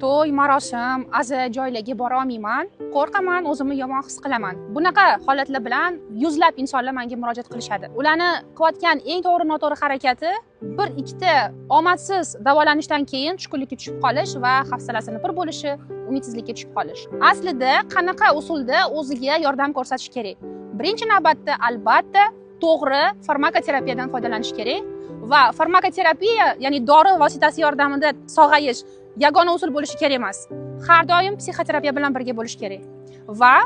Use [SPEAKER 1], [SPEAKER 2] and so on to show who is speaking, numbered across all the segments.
[SPEAKER 1] To'y, marosim, aza joylarga bora olmayman. Qo'rqaman, o'zimni yomon his qilaman. Bunaqa holatlar bilan yuzlab insonlar menga murojaat qilishadi. Ularni qilayotgan eng to'g'ri-noto'g'ri harakati bir ikkita omadsiz davolanishdan keyin tushkunlikka tushib qolish va hafsalasini pir bo'lishi, umidsizlikka tushib qolish. Aslida qanaqa usulda o'ziga yordam ko'rsatish kerak? Birinchi navbatda albatta to'g'ri farmakoterapiyadan foydalanish kerak va farmakoterapiya, ya'ni dori vositasi yordamida sog'ayish yagona usul bo'lishi kerak emas. Har doim psixoterapiya bilan birga bo'lish kerak. Va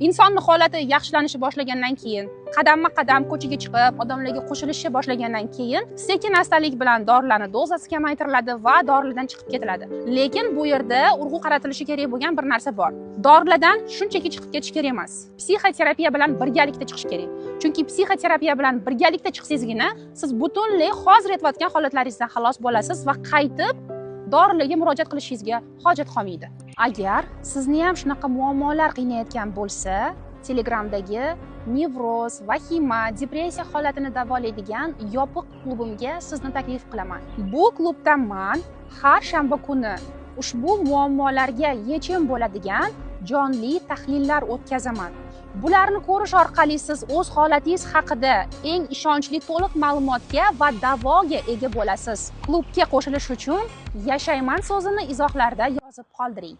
[SPEAKER 1] insonning holati yaxshilanishi boshlagandan keyin, qadamma-qadam ko'chaga chiqib, odamlarga qo'shilishni boshlagandan keyin, sekin-astalik bilan dorilarning dozasi kamaytiriladi va dorilardan chiqib ketiladi. Lekin bu yerda urg'u qaratilishi kerak bo'lgan bir narsa bor. Dorilardan shunchaki chiqib ketish kerak emas. Psixoterapiya bilan birgalikda chiqish kerak. Chunki psixoterapiya bilan birgalikda chiqsangizgina siz butunlay hozir aytayotgan holatlaringizdan xalos bo'lasiz va qaytib dorilarga murojaat qilishingizga hojat qolmaydi. Agar sizni ham shunaqa muammolar qiynayotgan bo'lsa, Telegramdagi nevroz, vahima, depressiya holatini davolaydigan yopiq klubimga sizni taklif qilaman. Bu klubda men har shanba kuni ushbu muammolarga yechim bo'ladigan jonli tahlillar o'tkazaman. Bularni ko'rish orqali siz o'z holatingiz haqida eng ishonchli to'liq ma'lumotga va davoga ega bo'lasiz. Klubga qo'shilish uchun yashayman so'zini izohlarda yozib qoldiring.